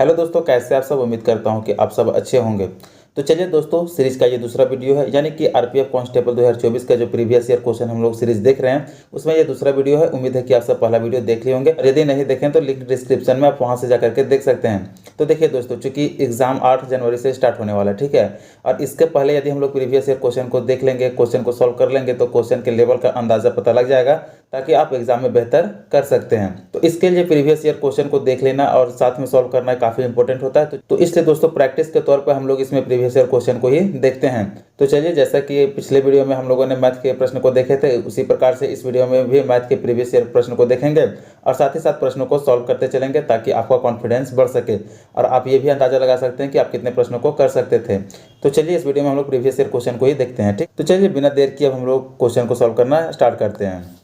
Hello दोस्तों, कैसे आप सब। उम्मीद करता हूं कि आप सब अच्छे होंगे। तो चलिए दोस्तों, सीरीज का ये दूसरा वीडियो है, यानी कि आरपीएफ कांस्टेबल 2024 का जो प्रीवियस ईयर क्वेश्चन हम लोग सीरीज देख रहे हैं, उसमें ये दूसरा वीडियो है। उम्मीद है कि आप सब पहला वीडियो देख लिए होंगे, और यदि नहीं देखें तो लिंक डिस्क्रिप्शन में आप वहां से जाकर के देख सकते हैं। तो देखिए दोस्तों, चूंकि एग्जाम 8 जनवरी से स्टार्ट होने वाला है, ठीक है, और इसके पहले यदि हम लोग प्रीवियस ईयर क्वेश्चन को देख लेंगे, क्वेश्चन को सॉल्व कर लेंगे, तो क्वेश्चन के लेवल का अंदाजा पता लग जाएगा, ताकि आप एग्जाम में बेहतर कर सकते हैं। तो इसके लिए प्रीवियस ईयर क्वेश्चन को देख लेना और साथ में सॉल्व करना काफी इंपॉर्टेंट होता है। तो इसलिए दोस्तों, प्रैक्टिस के तौर पर हम लोग इसमें प्रीवियस ईयर क्वेश्चन को ही देखते हैं। तो चलिए, जैसा कि पिछले वीडियो में हम लोगों ने मैथ के प्रश्न को देखे थे, उसी प्रकार से इस वीडियो में भी मैथ के प्रीवियस ईयर प्रश्न को देखेंगे और साथ ही साथ प्रश्नों को सॉल्व करते चलेंगे, ताकि आपका कॉन्फिडेंस बढ़ सके और आप ये भी अंदाजा लगा सकते हैं कि आप कितने प्रश्नों को कर सकते थे। तो चलिए, इस वीडियो में हम लोग प्रीवियस ईयर क्वेश्चन को ही देखते हैं। ठीक, तो चलिए बिना देर किए अब हम लोग क्वेश्चन को सॉल्व करना स्टार्ट करते हैं।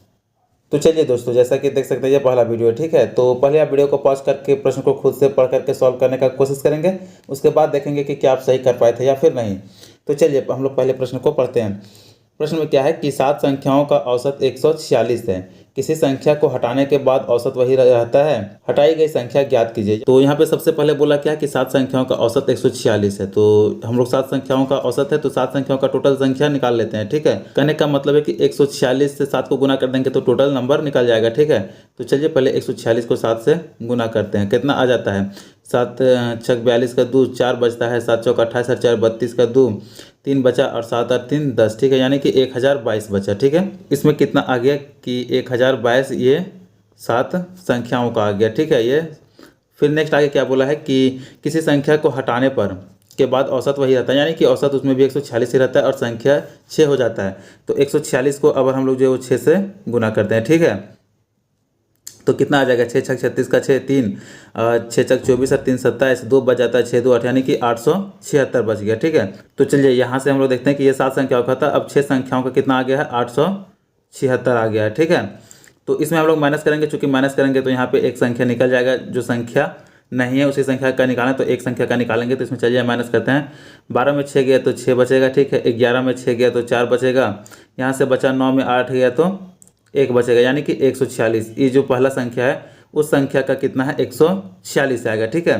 तो चलिए दोस्तों, जैसा कि देख सकते हैं, ये पहला वीडियो है, ठीक है। तो पहले आप वीडियो को पॉज करके प्रश्न को खुद से पढ़ करके सॉल्व करने का कोशिश करेंगे, उसके बाद देखेंगे कि क्या आप सही कर पाए थे या फिर नहीं। तो चलिए हम लोग पहले प्रश्न को पढ़ते हैं। प्रश्न में क्या है कि 7 संख्याओं का औसत 146 है। किसी संख्या को हटाने के बाद औसत वही रहता है। हटाई गई संख्या ज्ञात कीजिए। तो यहाँ पे सबसे पहले बोला क्या है कि 7 संख्याओं का औसत 146 है। तो हम लोग 7 संख्याओं का औसत है, तो 7 संख्याओं का टोटल संख्या निकाल लेते हैं। ठीक है, कहने का मतलब है कि 146 से 7 को गुना कर देंगे तो टोटल नंबर निकल जाएगा। ठीक है, तो चलिए पहले 146 को 7 से गुना करते हैं। कितना आ जाता है? 7 छक 42 का 2, 4 बचता है, 7 चौक 28 और 4 32 का 2, 3 बचा और 7 और 3 10। ठीक है, यानी कि 1022 बचा। ठीक है, इसमें कितना आ गया कि 1022, ये 7 संख्याओं का आ गया। ठीक है, ये फिर नेक्स्ट आगे क्या बोला है कि किसी संख्या को हटाने पर के बाद औसत वही रहता है, यानी कि औसत उसमें भी 146 ही रहता है और संख्या 6 हो जाता है। तो 146 को अब हम लोग जो है वो 6 से गुना करते हैं। ठीक है, तो कितना आ जाएगा? 6 छक 36 का 6, 3 6 छक 24 और 3 27, 2 बच जाता है, 6 2 8, यानी कि 876 बच गया। ठीक है, तो चलिए यहाँ से हम लोग देखते हैं कि ये 7 संख्याओं का था, अब 6 संख्याओं का कितना आ गया है? 876 आ गया है। ठीक है, तो इसमें हम लोग माइनस करेंगे, चूंकि माइनस करेंगे तो यहाँ पे एक संख्या निकल जाएगा, जो संख्या नहीं है उसी संख्या का निकालना, तो एक संख्या का निकालेंगे। तो इसमें चलिए माइनस करते हैं। 12 में 6 गया तो 6 बचेगा। ठीक है, 11 में 6 गया तो 4 बचेगा, यहाँ से बचा 9 में 8 गया तो 1 बचेगा, यानी कि 146। ये जो पहला संख्या है उस संख्या का कितना है? 146 आएगा। ठीक है,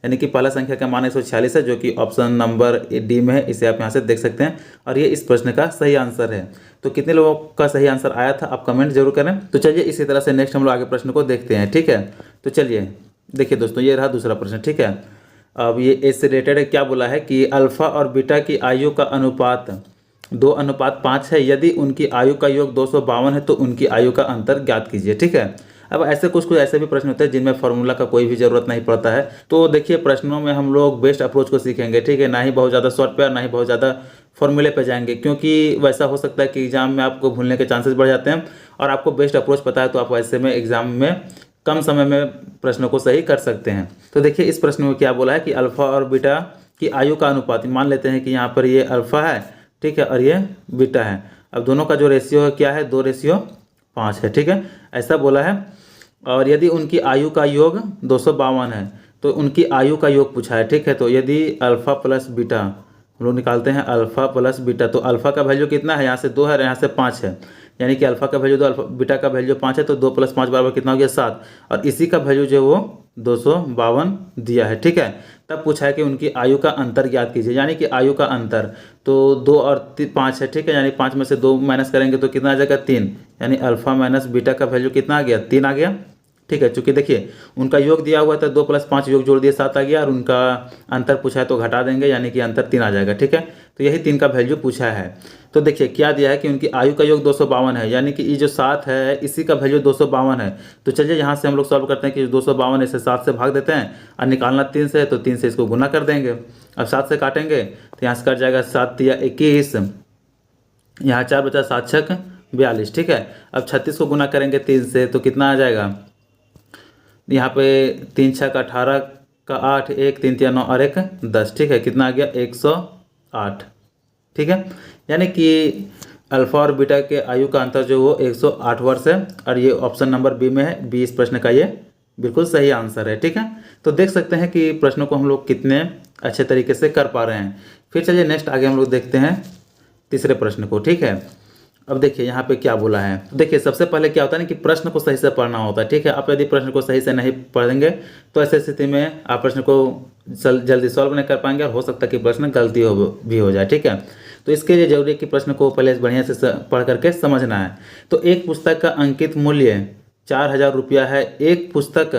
यानी कि पहला संख्या का मान 146 है, जो कि ऑप्शन नंबर डी में है। इसे आप यहाँ से देख सकते हैं और ये इस प्रश्न का सही आंसर है। तो कितने लोगों का सही आंसर आया था आप कमेंट जरूर करें। तो चलिए इसी तरह से नेक्स्ट हम लोग आगे प्रश्न को देखते हैं। ठीक है, तो चलिए देखिए दोस्तों, ये रहा दूसरा प्रश्न। ठीक है, अब ये इससे रिलेटेड है। क्या बोला है कि अल्फा और बीटा की आयु का अनुपात 2:5 है। यदि उनकी आयु का योग 252 है तो उनकी आयु का अंतर ज्ञात कीजिए। ठीक है, अब ऐसे कुछ ऐसे भी प्रश्न होते हैं जिनमें फार्मूला का कोई भी जरूरत नहीं पड़ता है। तो देखिए, प्रश्नों में हम लोग बेस्ट अप्रोच को सीखेंगे। ठीक है, ना ही बहुत ज़्यादा शॉर्ट पे और ना ही बहुत ज़्यादा फॉर्मूले पे जाएंगे, क्योंकि वैसा हो सकता है कि एग्जाम में आपको भूलने के चांसेस बढ़ जाते हैं। और आपको बेस्ट अप्रोच पता है तो आप ऐसे में एग्जाम में कम समय में प्रश्नों को सही कर सकते हैं। तो देखिए, इस प्रश्न में क्या बोला है कि अल्फा और बीटा की आयु का अनुपात, मान लेते हैं कि यहाँ पर ये अल्फा है, ठीक है, और ये बीटा है। अब दोनों का जो रेशियो है क्या है? 2:5 है। ठीक है, ऐसा बोला है। और यदि उनकी आयु का योग 252 है तो उनकी आयु का योग पूछा है। ठीक है, तो यदि अल्फा प्लस बीटा हम लोग निकालते हैं, अल्फा प्लस बीटा, तो अल्फा का वैल्यू कितना है? यहाँ से 2 है और यहाँ से 5 है, यानी कि अल्फा का वैल्यू 2, अल्फा बीटा का वैल्यू 5 है, तो 2 + 5 बराबर कितना हो गया? 7। और इसी का वैल्यू जो है वो 252 दिया है। ठीक है, तब पूछा है कि उनकी आयु का अंतर ज्ञात कीजिए, यानी कि आयु का अंतर तो 2 और 5 है। ठीक है, यानी 5 में से 2 माइनस करेंगे तो कितना आ जाएगा? 3, यानी अल्फा माइनस बीटा का वैल्यू कितना आ गया? 3 आ गया। ठीक है, चूंकि देखिए उनका योग दिया हुआ था, 2 + 5 योग जोड़ दिए 7 आ गया, और उनका अंतर पूछा है तो घटा देंगे, यानी कि अंतर 3 आ जाएगा। ठीक है, तो यही 3 का वैल्यू पूछा है। तो देखिए क्या दिया है कि उनकी आयु का योग 252 है, यानी कि ये जो 7 है इसी का वैल्यू 252 है। तो चलिए यहाँ से हम लोग सॉल्व करते हैं कि 252 इसे 7 से भाग देते हैं, और निकालना 3 से है तो 3 से इसको गुना कर देंगे। अब 7 से काटेंगे तो यहाँ से कट जाएगा 7 × 21, यहाँ 4 बचा, 7 छक 42। ठीक है, अब 36 को गुना करेंगे 3 से तो कितना आ जाएगा? यहाँ पे 3 छक 18 का 8, 1 3 3 9 और 1 10। ठीक है, कितना आ गया? 108। ठीक है, यानी कि अल्फा और बीटा के आयु का अंतर जो वो 108 वर्ष है, और ये ऑप्शन नंबर बी में है। बी इस प्रश्न का ये बिल्कुल सही आंसर है। ठीक है, तो देख सकते हैं कि प्रश्नों को हम लोग कितने अच्छे तरीके से कर पा रहे हैं। फिर चलिए नेक्स्ट आगे हम लोग देखते हैं तीसरे प्रश्न को। ठीक है, अब देखिए यहाँ पे क्या बोला है। तो देखिए सबसे पहले क्या होता है ना कि प्रश्न को सही से पढ़ना होता है, ठीक है। आप यदि प्रश्न को सही से नहीं पढ़ेंगे तो ऐसी स्थिति में आप प्रश्न को जल्दी सॉल्व नहीं कर पाएंगे और हो सकता है कि प्रश्न गलती भी हो जाए, ठीक है। तो इसके लिए जरूरी है कि प्रश्न को पहले बढ़िया से पढ़ करके समझना है। तो एक पुस्तक का अंकित मूल्य 4,000 रुपया है। एक पुस्तक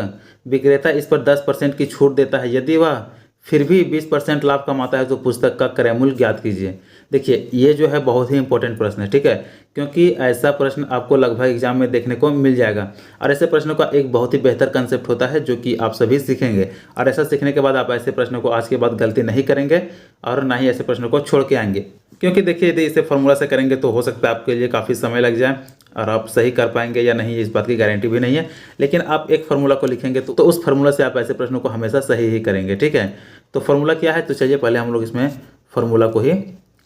विक्रेता इस पर 10% की छूट देता है। यदि वह फिर भी 20% लाभ कमाता है तो पुस्तक का क्रय मूल्य ज्ञात कीजिए। देखिए ये जो है बहुत ही इंपॉर्टेंट प्रश्न है, ठीक है, क्योंकि ऐसा प्रश्न आपको लगभग एग्जाम में देखने को मिल जाएगा। और ऐसे प्रश्नों का एक बहुत ही बेहतर कंसेप्ट होता है जो कि आप सभी सीखेंगे, और ऐसा सीखने के बाद आप ऐसे प्रश्नों को आज के बाद गलती नहीं करेंगे और ना ही ऐसे प्रश्नों को छोड़ के आएंगे। क्योंकि देखिए यदि इसे फॉर्मूला से करेंगे तो हो सकता है आपके लिए काफ़ी समय लग जाए और आप सही कर पाएंगे या नहीं इस बात की गारंटी भी नहीं है। लेकिन आप एक फार्मूला को लिखेंगे तो उस फार्मूला से आप ऐसे प्रश्नों को हमेशा सही ही करेंगे, ठीक है। तो फार्मूला क्या है, तो चलिए पहले हम लोग इसमें फार्मूला को ही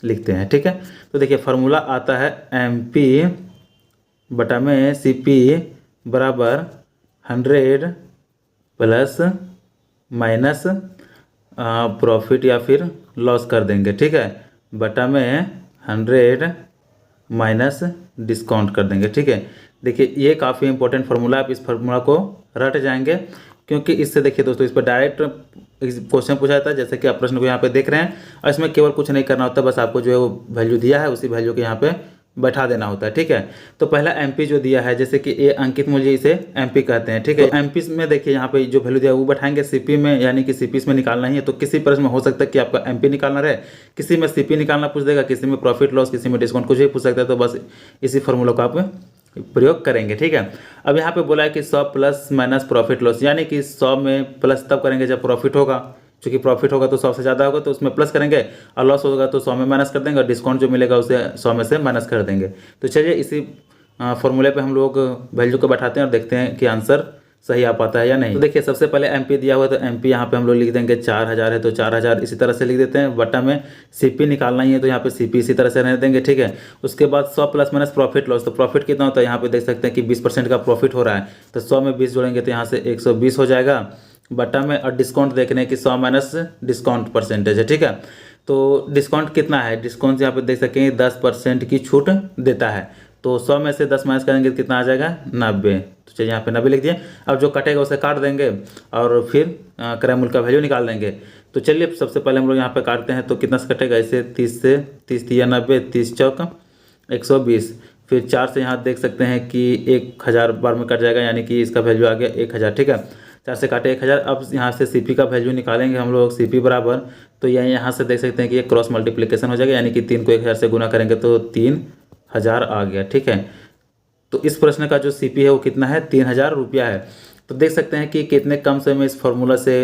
लिखते हैं, ठीक है। तो देखिए फार्मूला आता है MP बटा में CP बराबर 100 प्लस माइनस प्रॉफिट या फिर लॉस कर देंगे, ठीक है, बटा में 100 माइनस डिस्काउंट कर देंगे, ठीक है। देखिए ये काफ़ी इंपॉर्टेंट फार्मूला, आप इस फार्मूला को रट जाएंगे क्योंकि इससे देखिए दोस्तों इस पर डायरेक्ट क्वेश्चन पूछा जाता है, जैसे कि आप प्रश्न को यहाँ पे देख रहे हैं और इसमें केवल कुछ नहीं करना होता, बस आपको जो है वो वैल्यू दिया है उसी वैल्यू के यहाँ पे बैठा देना होता है, ठीक है। तो पहला MP जो दिया है, जैसे कि ये अंकित मूल्य इसे MP कहते हैं, ठीक है। तो MP में देखिए यहाँ पे जो वैल्यू दिया है वो बैठाएंगे CP में, यानी कि CP इसमें निकालना ही है। तो किसी प्रश्न में हो सकता है कि आपका MP निकालना रहे, किसी में CP निकालना पूछ देगा, किसी में प्रॉफिट लॉस, किसी में डिस्काउंट, कुछ भी पूछ सकता है। तो बस इसी फार्मूला को आप प्रयोग करेंगे, ठीक है। अब यहाँ पे बोला है कि 100 प्लस माइनस प्रॉफिट लॉस, यानी कि 100 में प्लस तब करेंगे जब प्रॉफिट होगा, क्योंकि प्रॉफिट होगा तो 100 से ज़्यादा होगा तो उसमें प्लस करेंगे, और लॉस होगा तो 100 में माइनस कर देंगे, और डिस्काउंट जो मिलेगा उसे 100 में से माइनस कर देंगे। तो चलिए इसी फॉर्मूले पे हम लोग वैल्यू को बैठाते हैं और देखते हैं कि आंसर सही आ पाता है या नहीं। तो देखिए सबसे पहले MP दिया हुआ है, तो MP यहाँ पे हम लोग लिख देंगे 4,000 है तो 4,000 इसी तरह से लिख देते हैं, बटा में CP निकालना ही है तो यहाँ पे CP इसी तरह से रहने देंगे, ठीक है। उसके बाद 100 प्लस माइनस प्रॉफिट लॉस, तो प्रॉफिट कितना होता है यहाँ पे देख सकते हैं कि 20% का प्रॉफिट हो रहा है, तो 100 में 20 जोड़ेंगे तो यहाँ से 120 हो जाएगा, बटा में, और डिस्काउंट देखने की 100 माइनस डिस्काउंट परसेंटेज है, ठीक है। तो डिस्काउंट कितना है, डिस्काउंट यहाँ पे देख सकेंगे 10% की छूट देता है, तो 100 में से 10 माइनस करेंगे तो कितना आ जाएगा 90। तो चलिए यहाँ पे 90 लिख दिए। अब जो कटेगा उसे काट देंगे और फिर क्रय मूल्य का वैल्यू निकाल देंगे। तो चलिए सबसे पहले हम लोग यहाँ पे काटते हैं, तो कितना से कटेगा, इसे 30 से 30 या 90, 30 चौक 120, फिर 4 से यहाँ देख सकते हैं कि 1000 बार में कट जाएगा, यानी कि इसका वैल्यू आ गया 1000, ठीक है। 4 से काटे 1000। अब यहाँ से CP का वैल्यू निकालेंगे हम लोग, CP बराबर, तो यहाँ से देख सकते हैं कि ये क्रॉस मल्टीप्लिकेशन हो जाएगा, यानी कि 3 को 1000 से गुना करेंगे तो 3000 आ गया, ठीक है। तो इस प्रश्न का जो CP है वो कितना है, 3000 रुपया है। तो देख सकते हैं कि कितने कम समय में इस फार्मूला से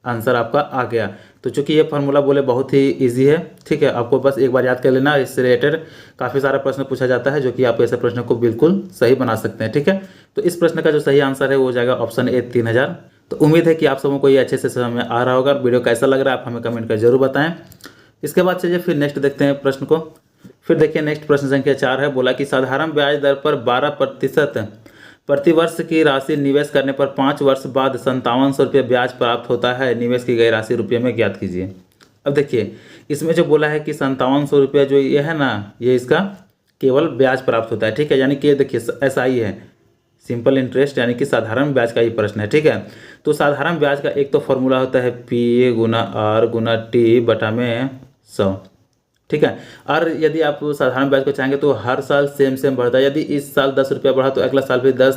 आंसर आपका आ गया। तो चूंकि ये फार्मूला बोले बहुत ही इजी है, ठीक है, आपको बस एक बार याद कर लेना। इससे रिलेटेड काफ़ी सारा प्रश्न पूछा जाता है जो कि आप ऐसे प्रश्न को बिल्कुल सही बना सकते हैं, ठीक है। तो इस प्रश्न का जो सही आंसर है वो हो जाएगा ऑप्शन A 3000। तो उम्मीद है कि आप सबों को ये अच्छे से समझ में आ रहा होगा। वीडियो कैसा लग रहा है आप हमें कमेंट कर जरूर बताएं। इसके बाद चलिए फिर नेक्स्ट देखते हैं प्रश्न को। फिर देखिए नेक्स्ट प्रश्न संख्या 4 है, बोला कि साधारण ब्याज दर पर 12% प्रतिवर्ष की राशि निवेश करने पर 5 वर्ष बाद 5700 रुपये ब्याज प्राप्त होता है। निवेश की गई राशि रुपये में ज्ञात कीजिए। अब देखिए इसमें जो बोला है कि 5700 रुपये जो ये है ना, ये इसका केवल ब्याज प्राप्त होता है, ठीक है। यानी कि ये देखिए SI है, सिंपल इंटरेस्ट, यानी कि साधारण ब्याज का ही प्रश्न है, ठीक है। तो साधारण ब्याज का एक तो फॉर्मूला होता है PA गुना R गुना T बटा में 100, ठीक है। और यदि आप साधारण ब्याज को चाहेंगे तो हर साल सेम बढ़ता है। यदि इस साल 10 रुपया बढ़ा तो अगला साल भी 10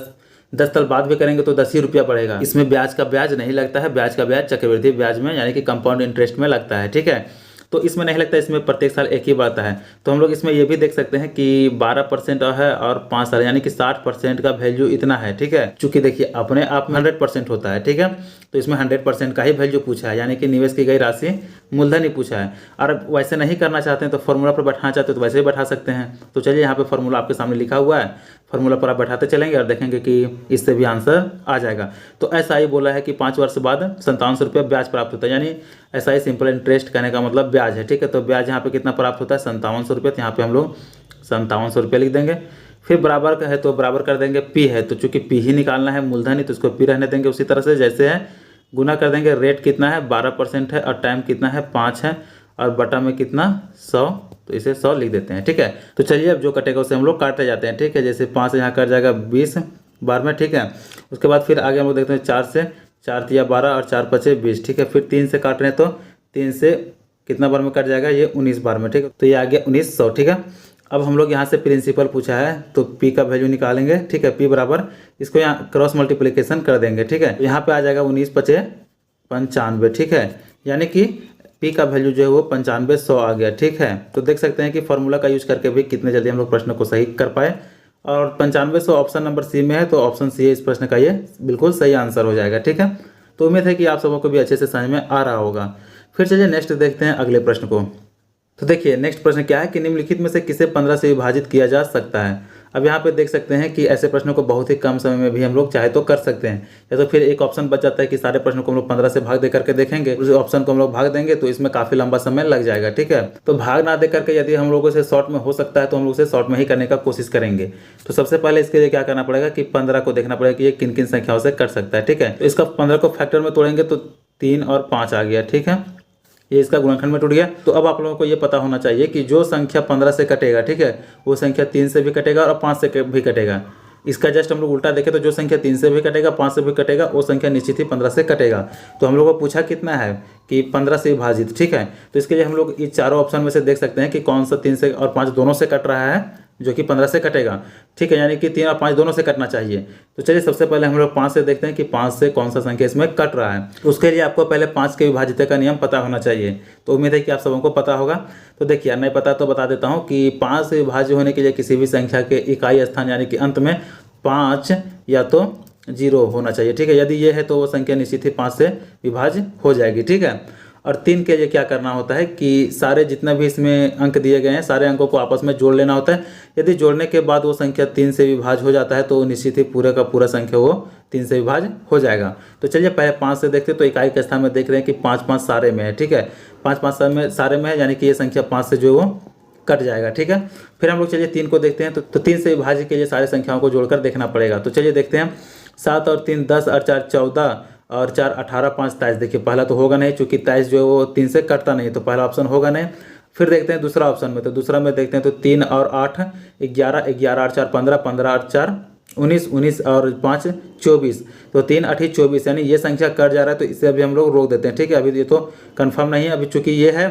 साल बाद भी करेंगे तो 10 ही रुपया बढ़ेगा। इसमें ब्याज का ब्याज नहीं लगता है, ब्याज का ब्याज चक्रवृद्धि ब्याज में यानी कि कंपाउंड इंटरेस्ट में लगता है, ठीक है। तो इसमें नहीं लगता, इसमें प्रत्येक साल एक ही बढ़ता है। तो हम लोग इसमें ये भी देख सकते हैं कि 12% है और 5 साल यानी कि 60% का वैल्यू इतना है, ठीक है। चूंकि देखिए अपने आप में 100% होता है, ठीक है। तो इसमें 100% का ही वैल्यू पूछा है, यानी कि निवेश की गई राशि मूलधन ही पूछा है। और वैसे नहीं करना चाहते हैं तो फॉर्मूला पर बैठाना चाहते हैं तो वैसे ही बैठा सकते हैं। तो चलिए यहाँ पे फॉर्मूला आपके सामने लिखा हुआ है, फॉर्मूला पर आप बैठाते चलेंगे और देखेंगे कि इससे भी आंसर आ जाएगा। तो ऐसा ही बोला है कि 5 वर्ष बाद 5700 रुपये ब्याज प्राप्त होता है, यानी ऐसा ही सिंपल इंटरेस्ट कहने का मतलब ब्याज है, ठीक है। तो ब्याज यहाँ पे कितना प्राप्त होता है 5700 रुपये, तो यहाँ पे हम लोग 5700 रुपये लिख देंगे। फिर बराबर का है तो बराबर कर देंगे, P है तो चूंकि P ही निकालना है मूलधन ही, तो इसको P रहने देंगे उसी तरह से जैसे है। गुना कर देंगे, रेट कितना है 12% है और टाइम कितना है 5 है, और बटा में कितना 100, तो इसे 100 लिख देते हैं। ठीक है, तो चलिए अब जो कटेगा उसे हम लोग काटते जाते हैं। ठीक है, जैसे 5 से यहाँ कट जाएगा 20 बार में। ठीक है, उसके बाद फिर आगे हम लोग देखते हैं 4 से, 4 तिया 12 और 4 पचे 20। ठीक है, फिर 3 से काट रहे हैं तो 3 से कितना बार में कट जाएगा, ये 19 बार में। ठीक है, तो ये आ गया 1900। ठीक है, अब हम लोग यहाँ से प्रिंसिपल पूछा है तो पी का वैल्यू निकालेंगे। ठीक है, पी बराबर इसको यहाँ क्रॉस मल्टीप्लिकेशन कर देंगे। ठीक है, यहाँ पे आ जाएगा 19 पचे 95। ठीक है, यानी कि पी का वैल्यू जो है वो 9500 आ गया। ठीक है, तो देख सकते हैं कि फॉर्मूला का यूज करके भी कितने जल्दी हम लोग प्रश्न को सही कर पाए। और 9500 ऑप्शन नंबर सी में है, तो ऑप्शन सी है इस प्रश्न का ये बिल्कुल सही आंसर हो जाएगा। ठीक है, तो उम्मीद है कि आप सबों को भी अच्छे से समझ में आ रहा होगा। फिर चलिए नेक्स्ट देखते हैं अगले प्रश्न को। तो देखिए नेक्स्ट प्रश्न क्या है कि निम्नलिखित में से किसे 15 से विभाजित किया जा सकता है। अब यहाँ पे देख सकते हैं कि ऐसे प्रश्नों को बहुत ही कम समय में भी हम लोग चाहे तो कर सकते हैं, या तो फिर एक ऑप्शन बच जाता है कि सारे प्रश्नों को हम लोग 15 से भाग दे करके देखेंगे, उस ऑप्शन को हम लोग भाग देंगे तो इसमें काफी लंबा समय लग जाएगा। ठीक है, तो भाग ना दे करके यदि हम लोगों से शॉर्ट में हो सकता है तो हम लोग उसे शॉर्ट में ही करने का कोशिश करेंगे। तो सबसे पहले इसके लिए क्या करना पड़ेगा कि 15 को देखना पड़ेगा कि ये किन किन संख्याओं से कट सकता है। ठीक है, तो इसका 15 को फैक्टर में तोड़ेंगे तो 3 और 5 आ गया। ठीक है, ये इसका गुणनखंड में टूट गया। तो अब आप लोगों को ये पता होना चाहिए कि जो संख्या 15 से कटेगा, ठीक है, वो संख्या 3 से भी कटेगा और 5 से भी कटेगा। इसका जस्ट हम लोग उल्टा देखें तो जो संख्या 3 से भी कटेगा 5 से भी कटेगा वो संख्या निश्चित ही 15 से कटेगा। तो हम लोगों को पूछा कितना है कि 15 से विभाजित। ठीक है, तो इसके लिए हम लोग इस चारों ऑप्शन में से देख सकते हैं कि कौन सा 3 से और 5 दोनों से कट रहा है, जो कि 15 से कटेगा। ठीक है, यानी कि 3 और 5 दोनों से कटना चाहिए। तो चलिए सबसे पहले हम लोग 5 से देखते हैं कि 5 से कौन सा संख्या इसमें कट रहा है। तो उसके लिए आपको पहले 5 के विभाजित का नियम पता होना चाहिए। तो उम्मीद है कि आप सबों को पता होगा। तो देखिए नहीं पता तो बता देता हूँ कि 5 से विभाज्य होने के लिए किसी भी संख्या के इकाई स्थान यानी कि अंत में 5 या तो 0 होना चाहिए। ठीक है, यदि ये है तो वो संख्या निश्चित ही 5 से विभाज्य हो जाएगी। ठीक है, और 3 के लिए क्या करना होता है कि सारे जितना भी इसमें अंक दिए गए हैं सारे अंकों को आपस में जोड़ लेना होता है। यदि जोड़ने के बाद वो संख्या 3 से विभाज्य हो जाता है तो निश्चित ही पूरे का पूरा संख्या वो 3 से विभाज्य हो जाएगा। तो चलिए पहले 5 से देखते हैं। तो इकाई के स्थान में देख रहे हैं कि 5 सारे में है। ठीक है, 5 सारे में है, यानी कि ये संख्या 5 से जो वो कट जाएगा। ठीक है, फिर हम लोग चलिए 3 को देखते हैं। तो 3 से विभाज्य के लिए सारे संख्याओं को जोड़कर देखना पड़ेगा। तो चलिए देखते हैं। 7 और 3 10 और 4 14 और 4 18 5 23। देखिए पहला तो होगा नहीं, चूंकि 23 जो है वो 3 से कटता नहीं, तो पहला ऑप्शन होगा नहीं। फिर देखते हैं दूसरा ऑप्शन में। तो दूसरा में देखते हैं तो 3 और 8 11 11 और 4 15 15 और 4 19 19 और 5 24। तो 3 8 24, यानी ये संख्या कट जा रहा है तो इसे अभी हम लोग रोक देते हैं। ठीक है, अभी ये तो कंफर्म नहीं है, अभी चूंकि ये है,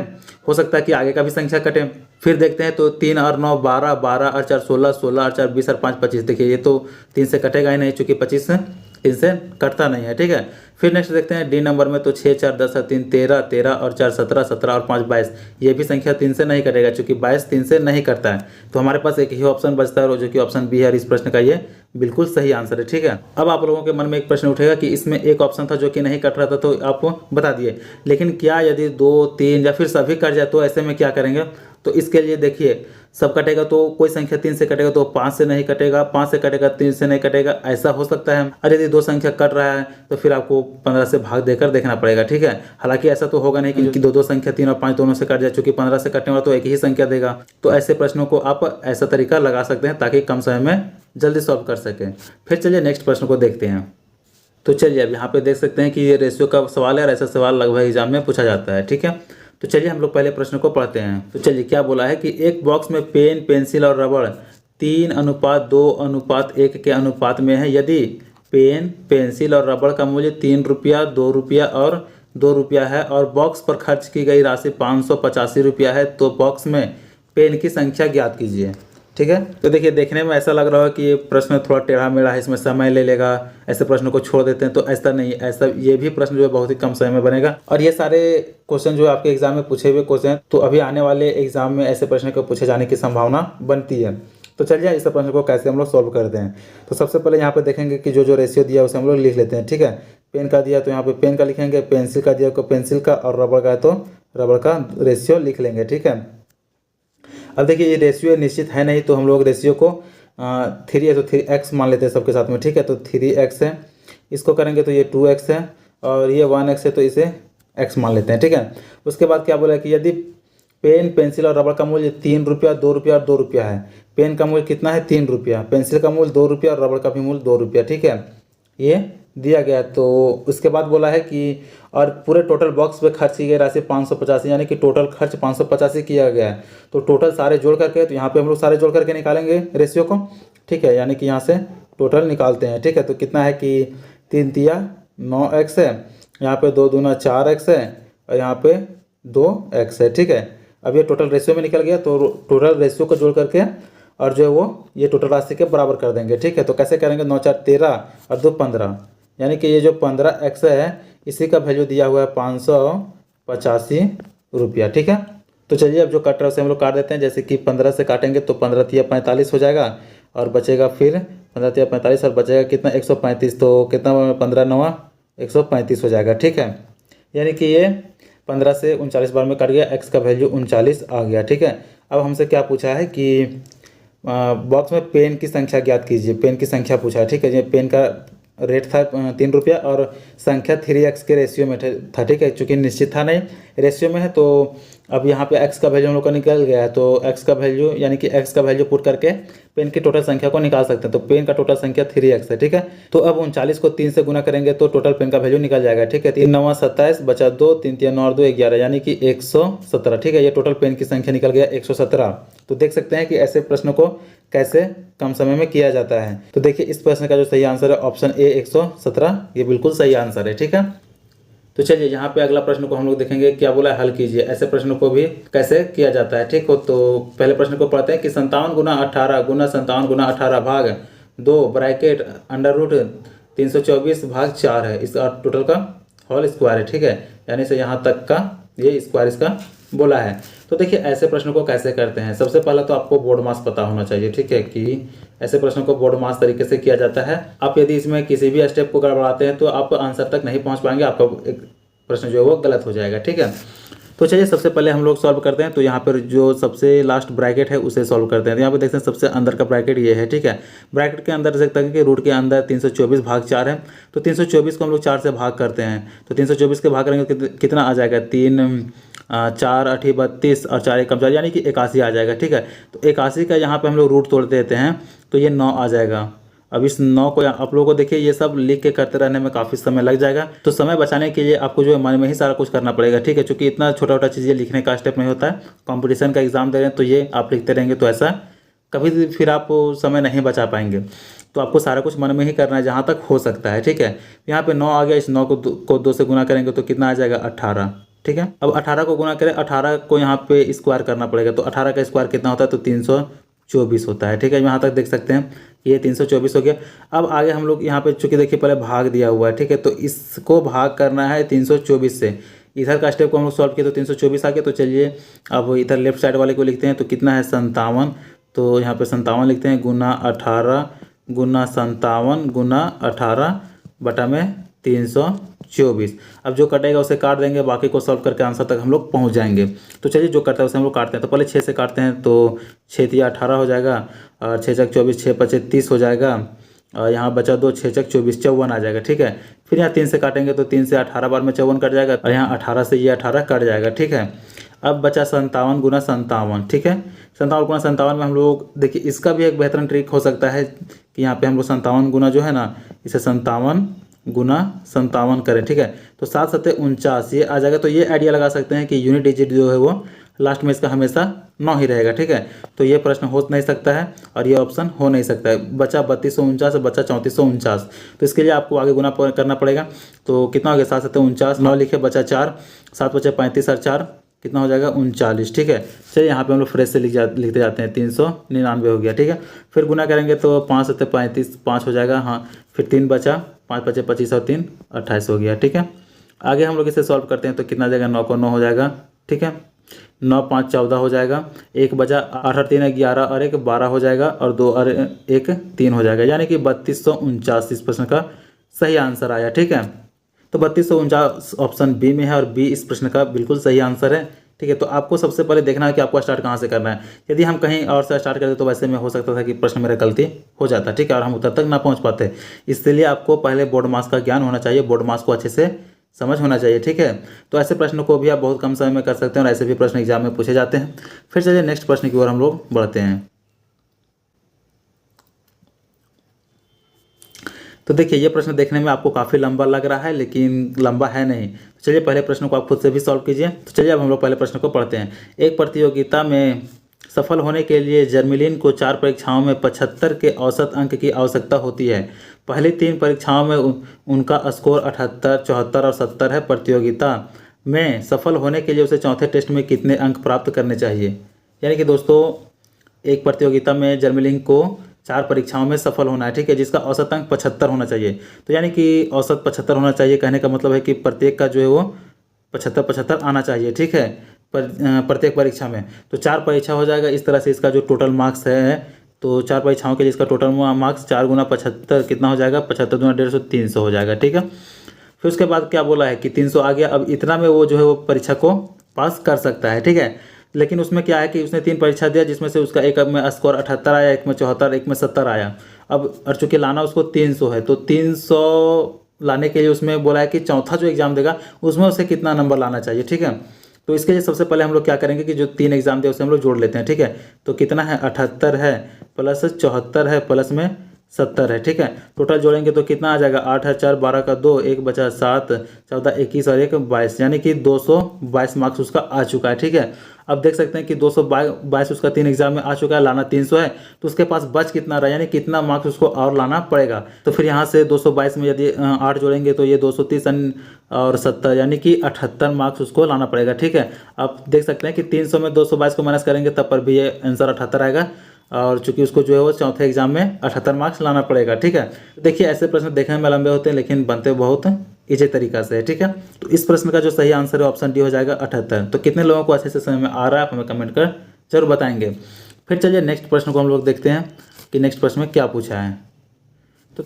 हो सकता है कि आगे का भी संख्या कटे। फिर देखते हैं तो 3 और 9 12 12 और 4 16 16 और 4 20 और 5 25। देखिए ये तो 3 से कटेगा ही नहीं, चूंकि 25 इनसे कटता नहीं है। ठीक है, फिर नेक्स्ट देखते हैं डी नंबर में। तो 6 4 10 और 3 13 13 और 4 17 17 और 5 22। ये भी संख्या 3 से नहीं कटेगा, चूंकि 22 3 से नहीं कटता है। तो हमारे पास एक ही ऑप्शन बचता है जो कि ऑप्शन बी है, और इस प्रश्न का ये बिल्कुल सही आंसर है। ठीक है, अब आप लोगों के मन में एक प्रश्न उठेगा कि इसमें एक ऑप्शन था जो कि नहीं कट रहा था, तो आप बता दिए, लेकिन क्या यदि 2 3 या फिर सभी कट जाए तो ऐसे में क्या करेंगे। तो इसके लिए देखिए सब कटेगा तो कोई संख्या 3 से कटेगा तो 5 से नहीं कटेगा, 5 से कटेगा 3 से नहीं कटेगा, ऐसा हो सकता है। और यदि 2 संख्या कट रहा है तो फिर आपको 15 से भाग देकर देखना पड़ेगा। ठीक है, हालांकि ऐसा तो होगा नहीं कि 2 संख्या 3 और 5 दोनों से कट जाए, चूंकि 15 से कटने वाला तो एक ही संख्या देगा। तो ऐसे प्रश्नों को आप ऐसा तरीका लगा सकते हैं ताकि कम समय में जल्दी सॉल्व कर सकें। फिर चलिए नेक्स्ट प्रश्न को देखते हैं। तो चलिए अब यहाँ पे देख सकते हैं कि ये रेशियो का सवाल है, और ऐसा सवाल लगभग एग्जाम में पूछा जाता है। ठीक है, तो चलिए हम लोग पहले प्रश्न को पढ़ते हैं। तो चलिए क्या बोला है कि एक बॉक्स में पेन पेंसिल और रबड़ 3:2:1 के अनुपात में है। यदि पेन पेंसिल और रबड़ का मूल्य 3 रुपया 2 रुपया और 2 रुपया है और बॉक्स पर खर्च की गई राशि 585 रुपया है, तो बॉक्स में पेन की संख्या ज्ञात कीजिए। ठीक है, तो देखिए देखने में ऐसा लग रहा है कि ये प्रश्न थोड़ा टेढ़ा मेढ़ा है, इसमें समय ले लेगा, ऐसे प्रश्नों को छोड़ देते हैं। तो ऐसा नहीं, ऐसा ये भी प्रश्न जो है बहुत ही कम समय में बनेगा। और ये सारे क्वेश्चन जो आपके एग्जाम में पूछे हुए क्वेश्चन हैं, तो अभी आने वाले एग्जाम में ऐसे प्रश्न को पूछे जाने की संभावना बनती है। तो चलिए इस प्रश्न को कैसे हम लोग सॉल्व करते हैं। तो सबसे पहले यहाँ पे देखेंगे कि जो रेशियो दिया है उसे हम लोग लिख लेते हैं। ठीक है, पेन का दिया तो यहाँ पे पेन का लिखेंगे, पेंसिल का दिया तो पेंसिल का, और रबड़ का है तो रबड़ का रेशियो लिख लेंगे। ठीक है, अब देखिए ये रेशियो निश्चित है नहीं, तो हम लोग रेशियो को 3 है तो 3x मान लेते हैं सबके साथ में। ठीक है, तो 3x है, इसको करेंगे तो ये 2x है, और ये 1x है तो इसे x मान लेते हैं। ठीक है, उसके बाद क्या बोला कि यदि पेन पेंसिल और रबड़ का मूल्य 3 रुपया 2 रुपया और 2 रुपया है। पेन का मूल्य कितना है 3 रुपया, पेंसिल का मूल्य 2 रुपया और रबड़ का भी मूल्य 2 रुपया। ठीक है, ये दिया गया। तो उसके बाद बोला है कि और पूरे टोटल बॉक्स पे खर्च की गई राशि 585, यानी कि टोटल खर्च 585 किया गया है। तो टोटल सारे जोड़ करके, तो यहाँ पे हम लोग सारे जोड़ करके निकालेंगे रेशियो को, ठीक है। यानी कि यहाँ से टोटल निकालते हैं, ठीक है। तो कितना है कि 3 तिया 9x है, यहाँ पे 2 दूना 4x है और यहाँ पे 2x है, ठीक है। अब ये टोटल रेशियो में निकल गया। तो टोटल रेशियो को जोड़ करके और जो है वो ये टोटल राशि के बराबर कर देंगे, ठीक है। तो कैसे करेंगे, 9 4 13 और 2 15, यानी कि ये जो 15x है इसी का वैल्यू दिया हुआ है 585 रुपया, ठीक है। तो चलिए अब जो कट रहा है उसे हम लोग काट देते हैं। जैसे कि 15 से काटेंगे तो 15 तिया 45 हो जाएगा और बचेगा फिर 15 तिया 45 और बचेगा कितना 135। तो कितना 15 9 135 हो जाएगा, ठीक है। यानी कि ये 15 से 39 बार में कट गया, x का वैल्यू 39 आ गया, ठीक है। अब हमसे क्या पूछा है कि बॉक्स में पेन की संख्या ज्ञात कीजिए। पेन की संख्या पूछा है, ठीक है। ये पेन का रेट था 3 रुपया और संख्या 3x के रेशियो में था, ठीक है। चूँकि निश्चित था नहीं, रेशियो में है। तो अब यहाँ पे x का वैल्यू हम लोग का निकल गया है। तो x का वैल्यू यानी कि x का वैल्यू पुट करके पेन की टोटल संख्या को निकाल सकते हैं। तो पेन का टोटल संख्या 3x है, ठीक है। तो अब 39 को 3 से गुना करेंगे तो टोटल पेन का वैल्यू निकल जाएगा, ठीक है। 3 9 27 बचा 2, 3 3 9 और 2 11, यानी कि 117, ठीक है। ये टोटल पेन की संख्या निकल गया 117। तो देख सकते हैं कि ऐसे प्रश्न को कैसे कम समय में किया जाता है। तो देखिए इस प्रश्न का जो सही आंसर है ऑप्शन ए 117, ये बिल्कुल सही आंसर है, ठीक है। तो चलिए यहाँ पे अगला प्रश्न को हम लोग देखेंगे, क्या बोला है, हल कीजिए। ऐसे प्रश्न को भी कैसे किया जाता है, ठीक हो। तो पहले प्रश्न को पढ़ते हैं कि 57 गुना 18 गुना 57 गुना 18 भाग 2 ब्रैकेट अंडर रूट 324 भाग 4 है। इस टोटल का होल स्क्वायर है, ठीक है। यानी से यहाँ तक का ये स्क्वायर इसका बोला है। तो देखिए ऐसे प्रश्नों को कैसे करते हैं। सबसे पहला तो आपको बोर्ड मास पता होना चाहिए, ठीक है, कि ऐसे प्रश्नों को बोर्ड मास तरीके से किया जाता है। आप यदि इसमें किसी भी स्टेप को गड़बड़ाते हैं तो आप आंसर तक नहीं पहुंच पाएंगे, आपका एक प्रश्न जो है वो गलत हो जाएगा, ठीक है। तो चलिए सबसे पहले हम लोग सॉल्व करते हैं। तो यहाँ पर जो सबसे लास्ट ब्रैकेट है उसे सॉल्व करते हैं। तो यहाँ पे देखते हैं सबसे अंदर का ब्रैकेट ये है, ठीक है। ब्रैकेट के अंदर देख सकते हैं कि रूट के अंदर 324 भाग 4 है। तो 324 को हम लोग 4 से भाग करते हैं। तो 324 के भाग करेंगे तो कितना आ जाएगा, 3 4 8 32 और 4 1 4, यानी कि 81 आ जाएगा, ठीक है। तो 81 का यहाँ पे हम लोग रूट तोड़ देते हैं तो ये 9 आ जाएगा। अब इस 9 को आप लोगों को देखिए ये सब लिख के करते रहने में काफ़ी समय लग जाएगा। तो समय बचाने के लिए आपको जो है मन में ही सारा कुछ करना पड़ेगा, ठीक है। क्योंकि इतना छोटा छोटा चीज़ें लिखने का स्टेप नहीं होता है। कंपटीशन का एग्जाम दे रहे हैं तो ये आप लिखते रहेंगे तो ऐसा कभी भी फिर आप समय नहीं बचा पाएंगे। तो आपको सारा कुछ मन में ही करना है जहाँ तक हो सकता है, ठीक है। यहाँ पे 9 आ गया, इस 9 को 2 से गुना करेंगे तो कितना आ जाएगा 18, ठीक है। अब 18 को गुना करें, 18 को यहाँ पे स्क्वायर करना पड़ेगा। तो 18 का स्क्वायर कितना होता है, तो 324 होता है, ठीक है। यहाँ तक देख सकते हैं ये 324 हो गया। अब आगे हम लोग यहाँ पे चूँकि देखिए पहले भाग दिया हुआ है, ठीक है। तो इसको भाग करना है 324 से। इधर का स्टेप को हम लोग सॉल्व किए तो 324 आ गया। तो चलिए अब इधर लेफ्ट साइड वाले को लिखते हैं। तो कितना है 57। तो यहाँ पे 57 लिखते हैं गुना 18 गुना 57 गुना 18 बटा में 324। अब जो कटेगा उसे काट देंगे, बाकी को सॉल्व करके आंसर तक हम लोग पहुँच जाएंगे। तो चलिए जो कटता है उसे हम लोग काटते हैं। तो पहले 6 से काटते हैं। तो 6 तिया 18 हो जाएगा और 6 चक 24, 6 पचे 30 हो जाएगा और यहाँ बचा 2, 6 चक 24 54 आ जाएगा, ठीक है। फिर यहाँ 3 से काटेंगे तो 3 से 18 बार में 54 कट जाएगा और यहाँ 18 से ये 18 कट जाएगा, ठीक है। अब बचा 57 गुना 57, ठीक है। 57 गुना 57 में हम लोग देखिए इसका भी एक बेहतरीन ट्रिक हो सकता है कि यहाँ पे हम लोग 57 गुना जो है ना, इसे 57 गुना 57 करें, ठीक है। तो 7 7 49 ये आ जाएगा। तो ये आइडिया लगा सकते हैं कि यूनिट डिजिट जो है वो लास्ट में इसका हमेशा 9 ही रहेगा, ठीक है। तो ये प्रश्न हो नहीं सकता है और ये ऑप्शन हो नहीं सकता है। बचा 3249 और बचा 3449। तो इसके लिए आपको आगे गुना करना पड़ेगा। तो कितना हो गया 7 7 49, 9 लिखे बचा 4, 7 बचे 35 और 4 कितना हो जाएगा 39, ठीक है। चलिए यहाँ पे हम लोग फ्रेश से लिखते जाते हैं 399 हो गया, ठीक है। फिर गुना करेंगे तो 5 7 35 5 हो जाएगा, हाँ। फिर 3 बचा, 5 बचे 25 और 3 28 हो गया, ठीक है। आगे हम लोग इसे सॉल्व करते हैं तो कितना जाएगा 9 को 9 हो जाएगा, ठीक है। 9 5 14 हो जाएगा, 1 बचा, 8 और 3 11 और 1 12 हो जाएगा और 2 और 1 3 हो जाएगा, यानी कि 3249 इस प्रश्न का सही आंसर आया, ठीक है। तो 3249 ऑप्शन बी में है और बी इस प्रश्न का बिल्कुल सही आंसर है, ठीक है। तो आपको सबसे पहले देखना है कि आपको स्टार्ट कहाँ से करना है। यदि हम कहीं और से स्टार्ट करते तो वैसे में हो सकता था कि प्रश्न मेरा गलती हो जाता, ठीक है, और हम उत्तर तक ना पहुँच पाते। इसलिए आपको पहले बोर्ड मास का ज्ञान होना चाहिए, बोर्ड मास को अच्छे से समझ होना चाहिए, ठीक है। तो ऐसे प्रश्न को भी आप बहुत कम समय में कर सकते हैं और ऐसे भी प्रश्न एग्जाम में पूछे जाते हैं। फिर चलिए नेक्स्ट प्रश्न की ओर हम लोग बढ़ते हैं। तो देखिए ये प्रश्न देखने में आपको काफ़ी लंबा लग रहा है, लेकिन लंबा है नहीं। तो चलिए पहले प्रश्न को आप खुद से भी सॉल्व कीजिए। तो चलिए अब हम लोग पहले प्रश्न को पढ़ते हैं। एक प्रतियोगिता में सफल होने के लिए जर्मेलिन को 4 परीक्षाओं में 75 के औसत अंक की आवश्यकता होती है। पहली 3 परीक्षाओं में उनका स्कोर 78, 74 और 70 है। प्रतियोगिता में सफल होने के लिए उसे चौथे टेस्ट में कितने अंक प्राप्त करने चाहिए? यानी कि दोस्तों एक प्रतियोगिता में जर्मेलिन को 4 परीक्षाओं में सफल होना है, ठीक है, जिसका औसत अंक 75 होना चाहिए। तो यानी कि औसत 75 होना चाहिए, कहने का मतलब है कि प्रत्येक का जो है वो 75 आना चाहिए, ठीक है, प्रत्येक परीक्षा में। तो 4 परीक्षा हो जाएगा, इस तरह से इसका जो टोटल मार्क्स है, तो 4 परीक्षाओं के लिए इसका टोटल मार्क्स 4 गुना 75 कितना हो जाएगा? 75 गुना 150, 300 हो जाएगा, ठीक है। फिर उसके बाद क्या बोला है कि 300 आ गया। अब इतना में वो जो है वो परीक्षा को पास कर सकता है, ठीक है। लेकिन उसमें क्या है कि उसने 3 परीक्षा दिया, जिसमें से उसका एक में स्कोर 78 आया, एक में 74, एक में 70 आया। अब और चूँकि लाना उसको 300 है, तो 300 लाने के लिए उसमें बोला है कि चौथा जो एग्ज़ाम देगा उसमें उसे कितना नंबर लाना चाहिए, ठीक है। तो इसके लिए सबसे पहले हम लोग क्या करेंगे कि जो 3 एग्ज़ाम दिया उसे हम लोग जोड़ लेते हैं, ठीक है। तो कितना है? 78 है प्लस 74 है प्लस में 70 है, ठीक है। टोटल जोड़ेंगे तो कितना आ जाएगा? 8 है 4, 12 का 2, 1 बचा 7, 14, 21 और 1 22, यानी कि 222 मार्क्स उसका आ चुका है, ठीक है। अब देख सकते हैं कि 222 उसका 3 एग्जाम में आ चुका है, लाना 300 है, तो उसके पास बच कितना रहा, यानी कितना मार्क्स उसको और लाना पड़ेगा। तो फिर यहाँ से 222 में यदि 8 जोड़ेंगे तो ये 230 और 70, यानी कि 78 मार्क्स उसको लाना पड़ेगा, ठीक है। आप देख सकते हैं कि 300 में 222 को माइनस करेंगे तब पर भी ये आंसर 78 आएगा, और चूंकि उसको जो है वो चौथे एग्जाम में 78 मार्क्स लाना पड़ेगा, ठीक है। देखिए ऐसे प्रश्न देखने में लंबे होते हैं, लेकिन बनते बहुत इजी तरीका से है, ठीक है। तो इस प्रश्न का जो सही आंसर है ऑप्शन डी हो जाएगा 78। तो कितने लोगों को अच्छे से समझ में आ रहा है आप हमें कमेंट कर जरूर बताएंगे। फिर चलिए नेक्स्ट प्रश्न को हम लोग देखते हैं कि नेक्स्ट प्रश्न में क्या पूछा है।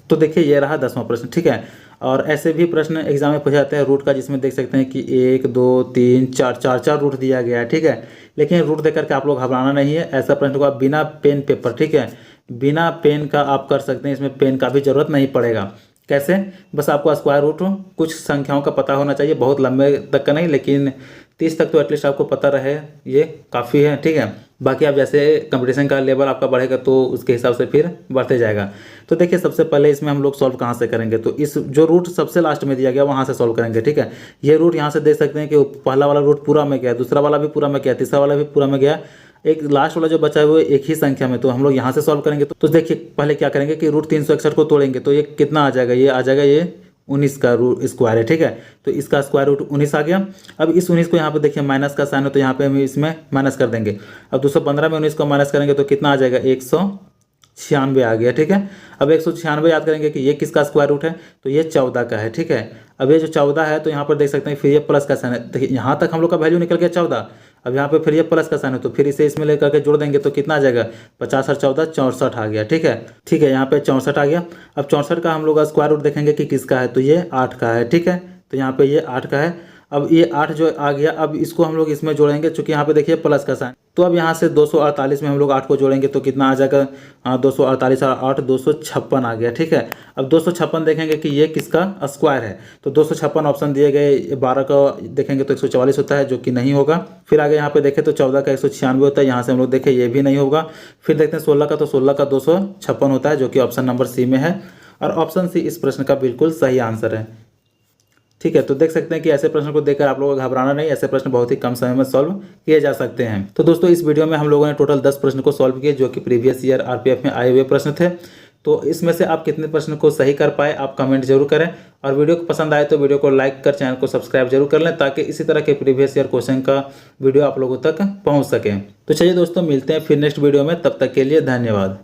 तो देखिए ये रहा 10वां प्रश्न, ठीक है। और ऐसे भी प्रश्न एग्जाम में पूछे जाते हैं रूट का, जिसमें देख सकते हैं कि 1 2 3 4 रूट दिया गया है, ठीक है। लेकिन रूट देख करके आप लोग घबराना नहीं है। ऐसा प्रश्न को आप बिना पेन पेपर, ठीक है, बिना पेन का आप कर सकते हैं, इसमें पेन का भी जरूरत नहीं पड़ेगा। कैसे? बस आपको स्क्वायर रूट कुछ संख्याओं का पता होना चाहिए, बहुत लंबे तक का नहीं, लेकिन 30 तक तो एटलीस्ट आपको पता रहे, ये काफ़ी है, ठीक है। बाकी आप जैसे कंपटीशन का लेवल आपका बढ़ेगा तो उसके हिसाब से फिर बढ़ते जाएगा। तो देखिए सबसे पहले इसमें हम लोग सॉल्व कहाँ से करेंगे, तो इस जो रूट सबसे लास्ट में दिया गया वहाँ से सॉल्व करेंगे, ठीक है। ये रूट यहाँ से देख सकते हैं कि पहला वाला रूट पूरा में गया, दूसरा वाला भी पूरा में गया, तीसरा वाला भी पूरा में गया, एक लास्ट वाला जो बचा है वो एक ही संख्या में, तो हम लोग यहाँ से सॉल्व करेंगे। तो देखिए पहले क्या करेंगे कि रूट 361 को तोड़ेंगे, तो ये कितना आ जाएगा? ये आ जाएगा ये 19 का रूट स्क्वायर है, ठीक है। तो इसका स्क्वायर रूट 19 आ गया। अब इस 19 को यहाँ पे देखिए माइनस का साइन है, तो यहाँ पे हम इसमें माइनस कर देंगे। अब 215 में 19 को माइनस करेंगे तो कितना आ जाएगा? 196 आ गया, ठीक है। अब 196 याद करेंगे कि ये किसका स्क्वायर रूट है, तो ये 14 का है, ठीक है। अब ये जो 14 है तो यहाँ पर देख सकते हैं फिर ये प्लस का साइन है, देखिए यहाँ तक हम लोग का वैल्यू निकल गया 14। अब यहाँ पे फिर ये प्लस का साइन है, तो फिर इसे इसमें लेकर के जोड़ देंगे तो कितना आ जाएगा? 50 और 14 64 आ गया, ठीक है। ठीक है, यहाँ पे 64 आ गया। अब 64 का हम लोग स्क्वायर रूट देखेंगे कि किसका है, तो ये 8 का है, ठीक है। तो यहाँ पे ये 8 का है। अब ये 8 जो आ गया, अब इसको हम लोग इसमें जोड़ेंगे, चूँकि यहाँ पे देखिए प्लस का साइन, तो अब यहाँ से 248 में हम लोग 8 को जोड़ेंगे तो कितना आ जाएगा? 248 और 8 256 आ गया, ठीक है। अब 256 देखेंगे कि ये किसका स्क्वायर है, तो 256 ऑप्शन दिए गए। 12 का देखेंगे तो 144 होता है, जो कि नहीं होगा। फिर आगे यहाँ पे देखें तो 14 का 196 होता है, यहाँ से हम लोग देखें ये भी नहीं होगा। फिर देखते हैं 16 का, तो 16 का 256 होता है, जो कि ऑप्शन नंबर सी में है, और ऑप्शन सी इस प्रश्न का बिल्कुल सही आंसर है, ठीक है। तो देख सकते हैं कि ऐसे प्रश्न को देखकर आप लोगों को घबराना नहीं, ऐसे प्रश्न बहुत ही कम समय में सॉल्व किए जा सकते हैं। तो दोस्तों इस वीडियो में हम लोगों ने टोटल 10 प्रश्न को सॉल्व किए, जो कि प्रीवियस ईयर आरपीएफ में आए हुए प्रश्न थे। तो इसमें से आप कितने प्रश्न को सही कर पाए आप कमेंट जरूर करें, और वीडियो को पसंद आए तो वीडियो को लाइक कर चैनल को सब्सक्राइब जरूर कर लें, ताकि इसी तरह के प्रीवियस ईयर क्वेश्चन का वीडियो आप लोगों तक पहुँच सके। तो चलिए दोस्तों मिलते हैं फिर नेक्स्ट वीडियो में, तब तक के लिए धन्यवाद।